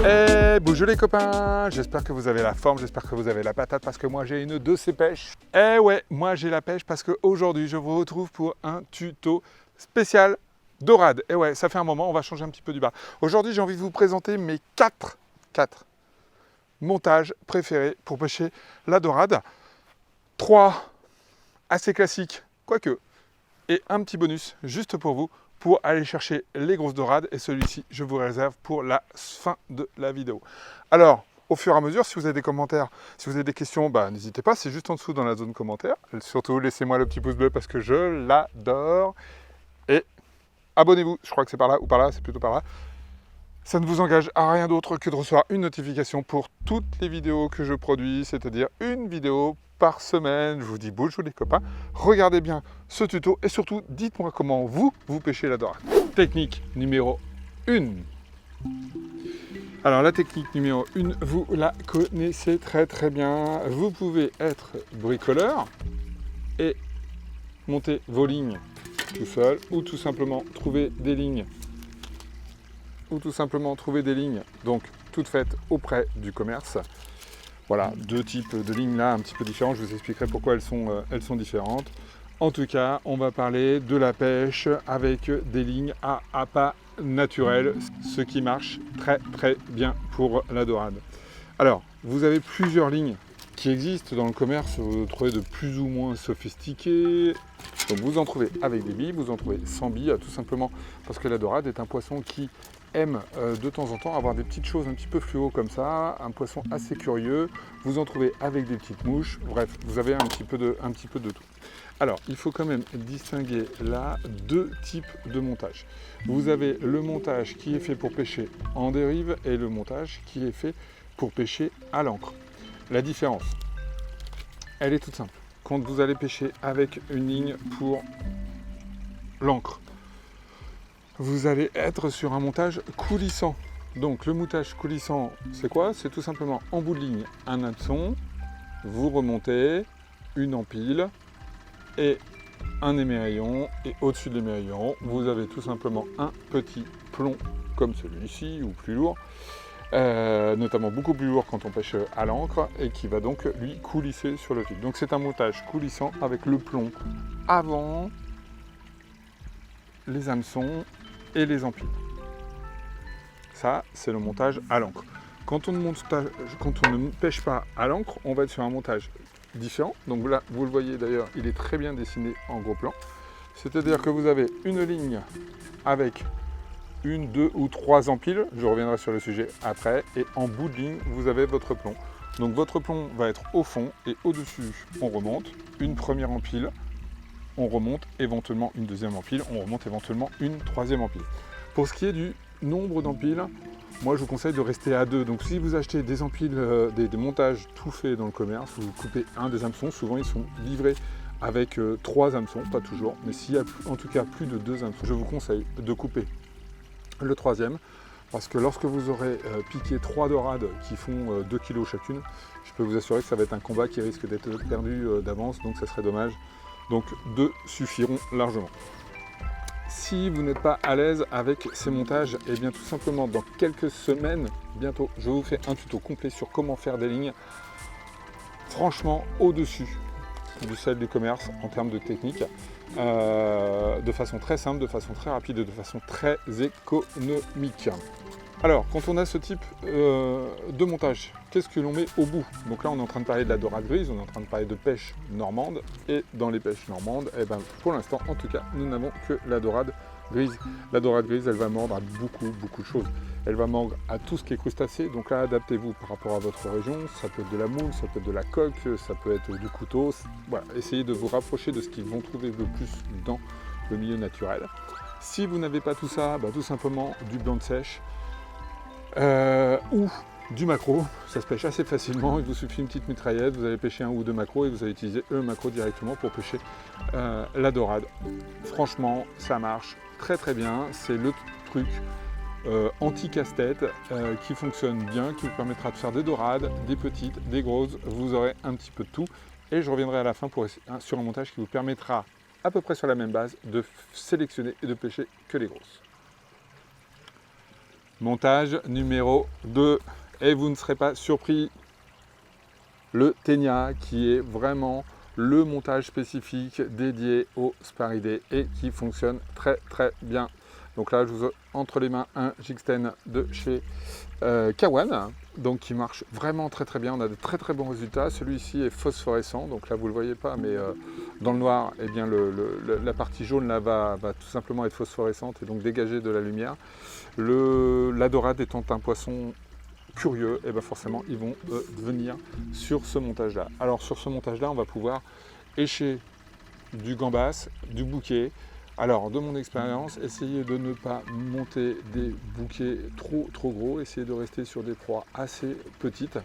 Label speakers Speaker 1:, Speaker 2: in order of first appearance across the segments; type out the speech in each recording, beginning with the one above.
Speaker 1: Eh, bonjour les copains, j'espère que vous avez la forme, j'espère que vous avez la patate parce que moi j'ai une de ces pêches. Eh ouais, moi j'ai la pêche parce qu'aujourd'hui je vous retrouve pour un tuto spécial dorade. Eh ouais, ça fait un moment, on va changer un petit peu du bar. Aujourd'hui j'ai envie de vous présenter mes 4 montages préférés pour pêcher la dorade. 3 assez classiques, quoique, et un petit bonus juste pour vous, pour aller chercher les grosses dorades, et celui-ci je vous réserve pour la fin de la vidéo. Alors, au fur et à mesure, si vous avez des commentaires, si vous avez des questions, n'hésitez pas, c'est juste en dessous dans la zone commentaire. Surtout, laissez-moi le petit pouce bleu parce que je l'adore. Et abonnez-vous, je crois que c'est par là ou par là, c'est plutôt par là. Ça ne vous engage à rien d'autre que de recevoir une notification pour toutes les vidéos que je produis, c'est-à-dire une vidéo par semaine. Je vous dis bonjour les copains, regardez bien ce tuto et surtout dites-moi comment vous pêchez la dorade. Technique numéro 1. Alors la technique numéro 1, vous la connaissez très bien. Vous pouvez être bricoleur et monter vos lignes tout seul ou tout simplement trouver des lignes donc toutes faites auprès du commerce. Voilà, deux types de lignes là un petit peu différents, je vous expliquerai pourquoi elles sont différentes. En tout cas, on va parler de la pêche avec des lignes à appât naturel, ce qui marche très bien pour la dorade. Alors, vous avez plusieurs lignes qui existent dans le commerce, vous trouvez de plus ou moins sophistiquées. Donc vous en trouvez avec des billes, vous en trouvez sans billes, tout simplement parce que la dorade est un poisson qui aime de temps en temps avoir des petites choses un petit peu fluo comme ça, un poisson assez curieux. Vous en trouvez avec des petites mouches, bref, vous avez un petit peu de tout. Alors, il faut quand même distinguer là deux types de montage. Vous avez le montage qui est fait pour pêcher en dérive et le montage qui est fait pour pêcher à l'ancre. La différence, elle est toute simple. Quand vous allez pêcher avec une ligne pour l'ancre, vous allez être sur un montage coulissant. Donc le montage coulissant, c'est quoi? C'est tout simplement en bout de ligne un hameçon, vous remontez une empile et un émerillon, et au-dessus de l'émerillon, vous avez tout simplement un petit plomb comme celui-ci ou plus lourd, notamment beaucoup plus lourd quand on pêche à l'ancre, et qui va donc lui coulisser sur le fil. Donc c'est un montage coulissant avec le plomb avant les hameçons et les empiles. Ça, c'est le montage à l'ancre. Quand on ne pêche pas à l'ancre, on va être sur un montage différent. Donc là, vous le voyez d'ailleurs, il est très bien dessiné en gros plan. C'est-à-dire que vous avez une ligne avec une, deux ou trois empiles. Je reviendrai sur le sujet après. Et en bout de ligne, vous avez votre plomb. Donc votre plomb va être au fond et au-dessus, on remonte une première empile. On remonte éventuellement une deuxième empile, on remonte éventuellement une troisième empile. Pour ce qui est du nombre d'empiles, moi je vous conseille de rester à 2. Donc si vous achetez des empiles, des montages tout faits dans le commerce, vous coupez un des hameçons, souvent ils sont livrés avec 3 hameçons, pas toujours, mais s'il y a en tout cas plus de 2 hameçons, je vous conseille de couper le troisième, parce que lorsque vous aurez piqué 3 dorades qui font 2 kg chacune, je peux vous assurer que ça va être un combat qui risque d'être perdu d'avance, donc ça serait dommage. Donc 2 suffiront largement. Si vous n'êtes pas à l'aise avec ces montages, et bien tout simplement dans quelques semaines, bientôt, je vous fais un tuto complet sur comment faire des lignes franchement au-dessus du sel du commerce en termes de technique, de façon très simple, de façon très rapide et de façon très économique. Alors, quand on a ce type de montage, qu'est-ce que l'on met au bout? Donc là, on est en train de parler de la dorade grise, on est en train de parler de pêche normande, et dans les pêches normandes, pour l'instant, en tout cas, nous n'avons que la dorade grise. La dorade grise, elle va mordre à beaucoup de choses. Elle va mordre à tout ce qui est crustacé, donc là, adaptez-vous par rapport à votre région. Ça peut être de la moule, ça peut être de la coque, ça peut être du couteau. Voilà, essayez de vous rapprocher de ce qu'ils vont trouver le plus dans le milieu naturel. Si vous n'avez pas tout ça, tout simplement du blanc de sèche, ou du maquereau, ça se pêche assez facilement, il vous suffit une petite mitraillette, vous allez pêcher un ou deux maquereaux et vous allez utiliser le maquereau directement pour pêcher la dorade. Franchement, ça marche très bien, c'est le truc anti-casse-tête qui fonctionne bien, qui vous permettra de faire des dorades, des petites, des grosses, vous aurez un petit peu de tout, et je reviendrai à la fin sur un montage qui vous permettra, à peu près sur la même base, de sélectionner et de pêcher que les grosses. Montage numéro 2. Et vous ne serez pas surpris, le Ténia qui est vraiment le montage spécifique dédié au Sparidé et qui fonctionne très très bien. Donc là, je vous ai entre les mains un Jig-Sten de chez Kawan, donc qui marche vraiment très très bien. On a de très très bons résultats. Celui-ci est phosphorescent, donc là vous ne le voyez pas, mais dans le noir, eh bien, la partie jaune là va tout simplement être phosphorescente et donc dégager de la lumière. La dorade étant un poisson curieux, et bien forcément ils vont venir sur ce montage là. Alors sur ce montage là, on va pouvoir écher du gambas, du bouquet. Alors de mon expérience, essayez de ne pas monter des bouquets trop gros, essayez de rester sur des proies assez petites.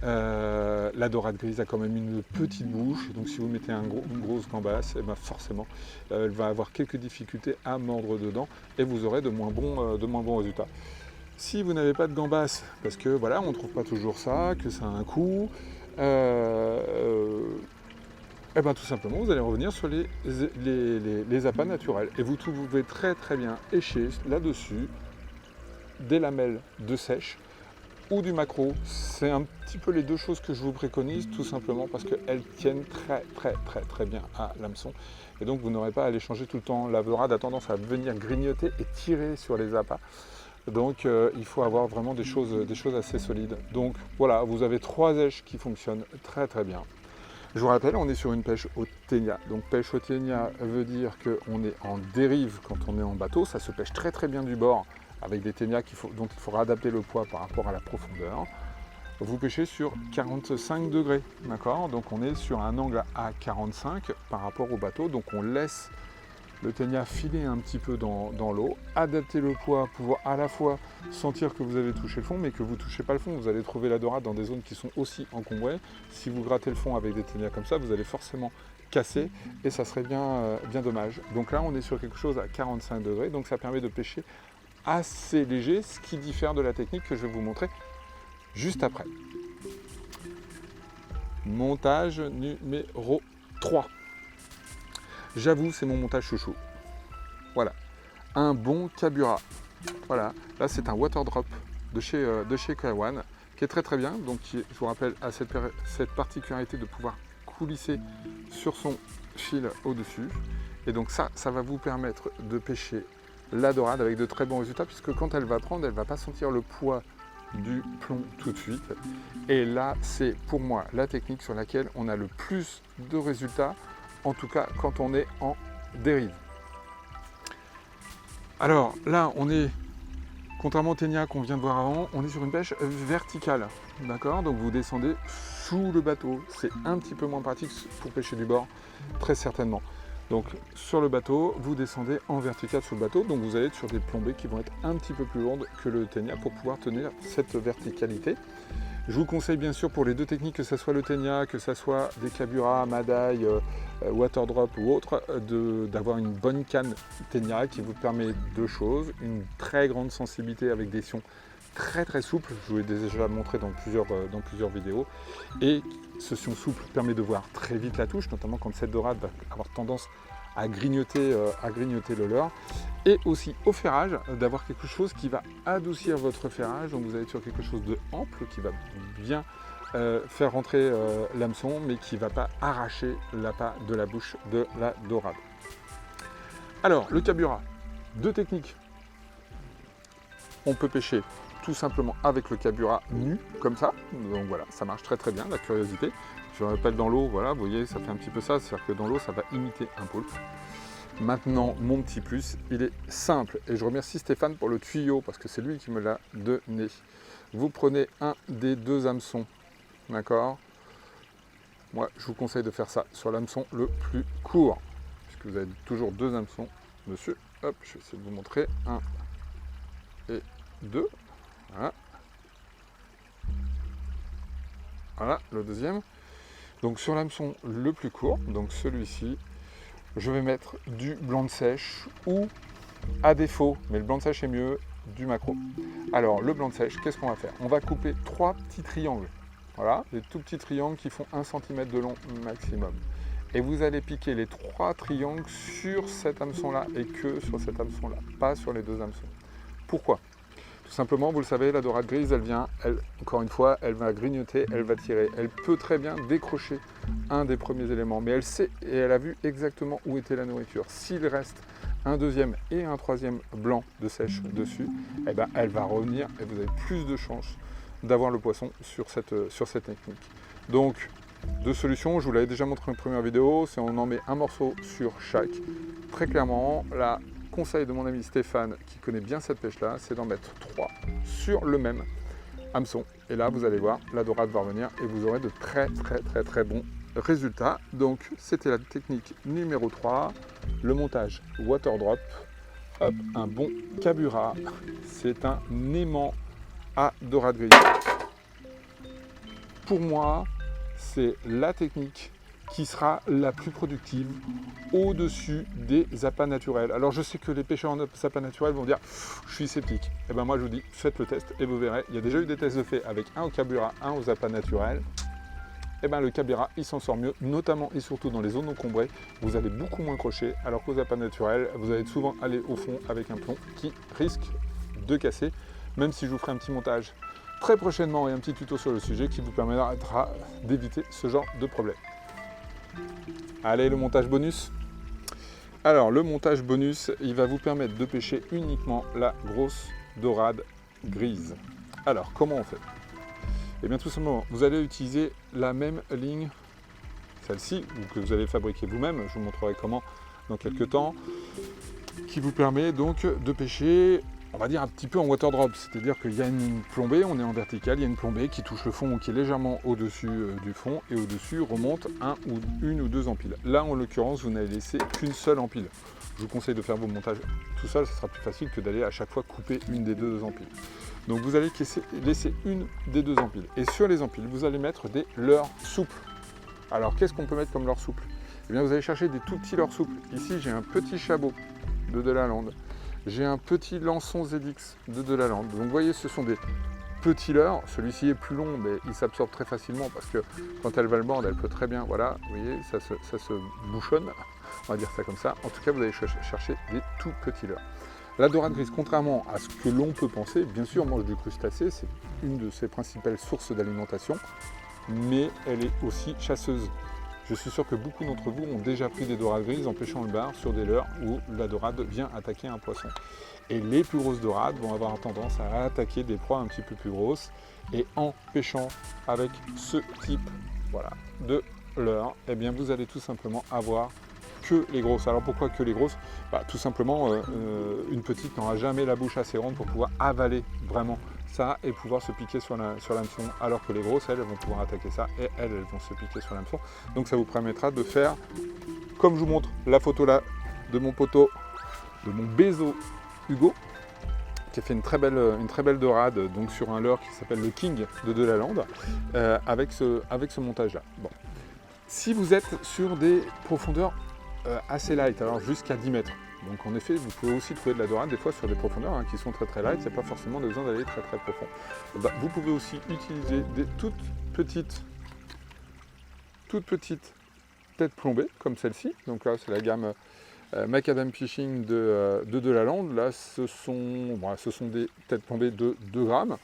Speaker 1: La dorade grise a quand même une petite bouche, donc si vous mettez une grosse gambasse, et ben forcément elle va avoir quelques difficultés à mordre dedans et vous aurez de moins bons résultats. Si vous n'avez pas de gambasse, parce que voilà, on ne trouve pas toujours ça, que ça a un coût, et bien tout simplement, vous allez revenir sur les appâts naturels. Et vous pouvez très très bien écher là-dessus des lamelles de sèche ou du maquereau. C'est un petit peu les deux choses que je vous préconise, tout simplement parce qu'elles tiennent très très très très bien à l'hameçon. Et donc vous n'aurez pas à les changer tout le temps. La dorade a tendance à venir grignoter et tirer sur les appâts. Donc il faut avoir vraiment des choses assez solides. Donc voilà, vous avez 3 éches qui fonctionnent très très bien. Je vous rappelle, on est sur une pêche au Ténia. Donc pêche au Ténia veut dire qu'on est en dérive quand on est en bateau. Ça se pêche très très bien du bord avec des ténias dont il faudra adapter le poids par rapport à la profondeur. Vous pêchez sur 45 degrés, d'accord? Donc on est sur un angle à 45 par rapport au bateau. Donc on laisse le Ténia filer un petit peu dans l'eau, adapter le poids, pouvoir à la fois sentir que vous avez touché le fond, mais que vous ne touchez pas le fond. Vous allez trouver la dorade dans des zones qui sont aussi encombrées. Si vous grattez le fond avec des Ténias comme ça, vous allez forcément casser et ça serait bien dommage. Donc là, on est sur quelque chose à 45 degrés, donc ça permet de pêcher assez léger, ce qui diffère de la technique que je vais vous montrer juste après. Montage numéro 3. J'avoue, c'est mon montage chouchou. Voilà, un bon Kabura. Voilà, là c'est un water drop de chez Kawan qui est très très bien. Donc je vous rappelle à cette particularité de pouvoir coulisser sur son fil au-dessus. Et donc ça va vous permettre de pêcher la dorade avec de très bons résultats puisque quand elle va prendre, elle ne va pas sentir le poids du plomb tout de suite. Et là, c'est pour moi la technique sur laquelle on a le plus de résultats. En tout cas quand on est en dérive. Alors là, on est, contrairement au Ténia qu'on vient de voir avant, on est sur une pêche verticale. D'accord? Donc vous descendez sous le bateau. C'est un petit peu moins pratique pour pêcher du bord, très certainement. Donc sur le bateau, vous descendez en vertical sous le bateau. Donc vous allez être sur des plombées qui vont être un petit peu plus lourdes que le Ténia pour pouvoir tenir cette verticalité. Je vous conseille bien sûr pour les deux techniques, que ce soit le Ténia, que ce soit des Kabura, Maday, Water Drop ou autre, d'avoir une bonne canne Ténia qui vous permet deux choses. Une très grande sensibilité avec des sions très très souples, je vous l'ai déjà montré dans plusieurs vidéos. Et ce sion souple permet de voir très vite la touche, notamment quand cette dorade va avoir tendance à grignoter le leurre. Et aussi au ferrage, d'avoir quelque chose qui va adoucir votre ferrage. Donc vous allez sur quelque chose de ample qui va bien faire rentrer l'hameçon, mais qui ne va pas arracher l'appât de la bouche de la dorade. Alors, le Kabura, deux techniques. On peut pêcher tout simplement avec le Kabura nu, comme ça. Donc voilà, ça marche très très bien, la curiosité. Je rappelle dans l'eau, voilà, vous voyez, ça fait un petit peu ça, c'est-à-dire que dans l'eau, ça va imiter un poulpe. Maintenant, mon petit plus, il est simple. Et je remercie Stéphane pour le tuyau, parce que c'est lui qui me l'a donné. Vous prenez un des deux hameçons, d'accord? Moi, je vous conseille de faire ça sur l'hameçon le plus court, puisque vous avez toujours deux hameçons dessus. Hop, je vais essayer de vous montrer. 1 et 2. Voilà. Voilà, le deuxième. Donc sur l'hameçon le plus court, donc celui-ci, je vais mettre du blanc de sèche ou, à défaut, mais le blanc de sèche est mieux, du maquereau. Alors le blanc de sèche, qu'est-ce qu'on va faire? On va couper 3 petits triangles. Voilà, des tout petits triangles qui font 1 cm de long maximum. Et vous allez piquer les 3 triangles sur cet hameçon-là et que sur cet hameçon-là, pas sur les deux hameçons. Pourquoi? Tout simplement, vous le savez, la dorade grise, elle vient, encore une fois, elle va grignoter, elle va tirer. Elle peut très bien décrocher un des premiers éléments, mais elle sait et elle a vu exactement où était la nourriture. S'il reste un deuxième et un troisième blanc de sèche dessus, eh ben, elle va revenir et vous avez plus de chances d'avoir le poisson sur cette technique. Donc, deux solutions, je vous l'avais déjà montré en première vidéo, c'est on en met un morceau sur chaque. Très clairement, la conseil de mon ami Stéphane, qui connaît bien cette pêche-là, c'est d'en mettre 3 sur le même hameçon. Et là, vous allez voir, la dorade va revenir et vous aurez de très bons résultats. Donc, c'était la technique numéro 3, le montage water drop. Hop, un bon cabura. C'est un aimant à dorade grise. Pour moi, c'est la technique qui sera la plus productive au-dessus des appâts naturels. Alors je sais que les pêcheurs en appâts naturels vont dire « je suis sceptique ». Et bien moi je vous dis, faites le test et vous verrez. Il y a déjà eu des tests de fait avec un au cabura, un aux appâts naturels. Et bien le cabura, il s'en sort mieux, notamment et surtout dans les zones encombrées. Vous allez beaucoup moins crocher, alors qu'aux appâts naturels, vous allez souvent aller au fond avec un plomb qui risque de casser, même si je vous ferai un petit montage très prochainement et un petit tuto sur le sujet qui vous permettra d'éviter ce genre de problème. Allez, le montage bonus. Alors, le montage bonus, il va vous permettre de pêcher uniquement la grosse dorade grise. Alors, comment on fait? Eh bien, tout simplement, vous allez utiliser la même ligne, celle-ci, que vous allez fabriquer vous-même, je vous montrerai comment dans quelques temps, qui vous permet donc de pêcher, on va dire un petit peu en water drop, c'est-à-dire qu'il y a une plombée, on est en vertical, il y a une plombée qui touche le fond, qui est légèrement au-dessus du fond, et au-dessus remonte une ou deux empiles. Là, en l'occurrence, vous n'avez laissé qu'une seule empile. Je vous conseille de faire vos montages tout seul, ce sera plus facile que d'aller à chaque fois couper une des deux empiles. Donc vous allez laisser une des deux empiles. Et sur les empiles, vous allez mettre des leurres souples. Alors, qu'est-ce qu'on peut mettre comme leurre souple? Eh bien, vous allez chercher des tout petits leurres souples. Ici, j'ai un petit chabot de Delalande. J'ai un petit lançon ZX de Delalande. Donc vous voyez, ce sont des petits leurres. Celui-ci est plus long, mais il s'absorbe très facilement parce que quand elle va le mordre, elle peut très bien, voilà, vous voyez, ça se bouchonne, on va dire ça comme ça. En tout cas, vous allez chercher des tout petits leurres. La dorade grise, contrairement à ce que l'on peut penser, bien sûr, mange du crustacé, c'est une de ses principales sources d'alimentation, mais elle est aussi chasseuse. Je suis sûr que beaucoup d'entre vous ont déjà pris des dorades grises en pêchant le bar sur des leurres où la dorade vient attaquer un poisson. Et les plus grosses dorades vont avoir tendance à attaquer des proies un petit peu plus grosses. Et en pêchant avec ce type, voilà, de leurre, eh bien vous allez tout simplement avoir que les grosses. Alors pourquoi que les grosses? Tout simplement, une petite n'aura jamais la bouche assez ronde pour pouvoir avaler vraiment ça et pouvoir se piquer sur l'hameçon, alors que les grosses, elles vont pouvoir attaquer ça et elles vont se piquer sur l'hameçon. Donc ça vous permettra de faire, comme je vous montre la photo là de mon poteau, de mon Bézo Hugo, qui a fait une très belle dorade donc sur un leurre qui s'appelle le King de Delalande, avec ce montage là. Bon. Si vous êtes sur des profondeurs assez light, alors jusqu'à 10 mètres, donc en effet vous pouvez aussi trouver de la dorade des fois sur des profondeurs qui sont très light, il n'y a pas forcément besoin d'aller très profond. Vous pouvez aussi utiliser des toutes petites têtes plombées comme celle-ci, donc là c'est la gamme Macadam Fishing de Delalande. Là ce sont des têtes plombées de 2 grammes.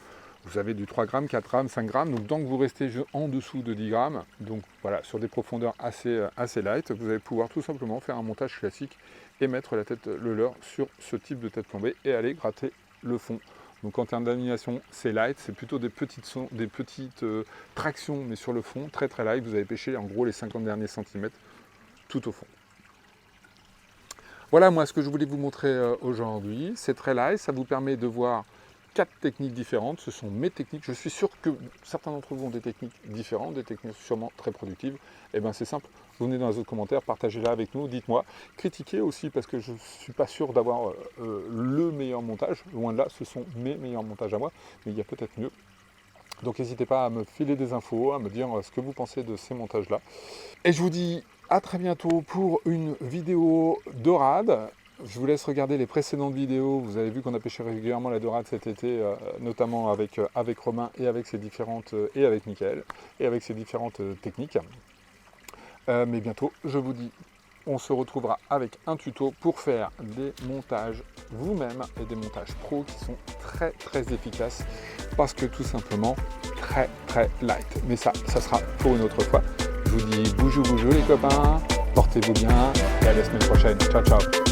Speaker 1: Vous avez du 3 grammes, 4 grammes, 5 grammes, donc tant que vous restez en dessous de 10 grammes, donc voilà, sur des profondeurs assez light, vous allez pouvoir tout simplement faire un montage classique et mettre le leurre sur ce type de tête plombée et aller gratter le fond. Donc en termes d'animation, c'est light, c'est plutôt des petites tractions, mais sur le fond, très light, vous allez pêcher en gros les 50 derniers centimètres tout au fond. Voilà moi ce que je voulais vous montrer aujourd'hui, c'est très light, ça vous permet de voir 4 techniques différentes, ce sont mes techniques. Je suis sûr que certains d'entre vous ont des techniques différentes, des techniques sûrement très productives. Et bien c'est simple, venez dans les autres commentaires, partagez-la avec nous, dites-moi. Critiquez aussi parce que je ne suis pas sûr d'avoir le meilleur montage. Loin de là, ce sont mes meilleurs montages à moi, mais il y a peut-être mieux. Donc n'hésitez pas à me filer des infos, à me dire ce que vous pensez de ces montages-là. Et je vous dis à très bientôt pour une vidéo dorade. Je vous laisse regarder les précédentes vidéos. Vous avez vu qu'on a pêché régulièrement la dorade cet été, notamment avec Romain et avec et avec Mickaël, et avec ses différentes techniques. Mais bientôt, je vous dis, on se retrouvera avec un tuto pour faire des montages vous-même et des montages pro qui sont très très efficaces parce que tout simplement très light. Mais ça sera pour une autre fois. Je vous dis boujou boujou les copains, portez-vous bien et à la semaine prochaine. Ciao ciao.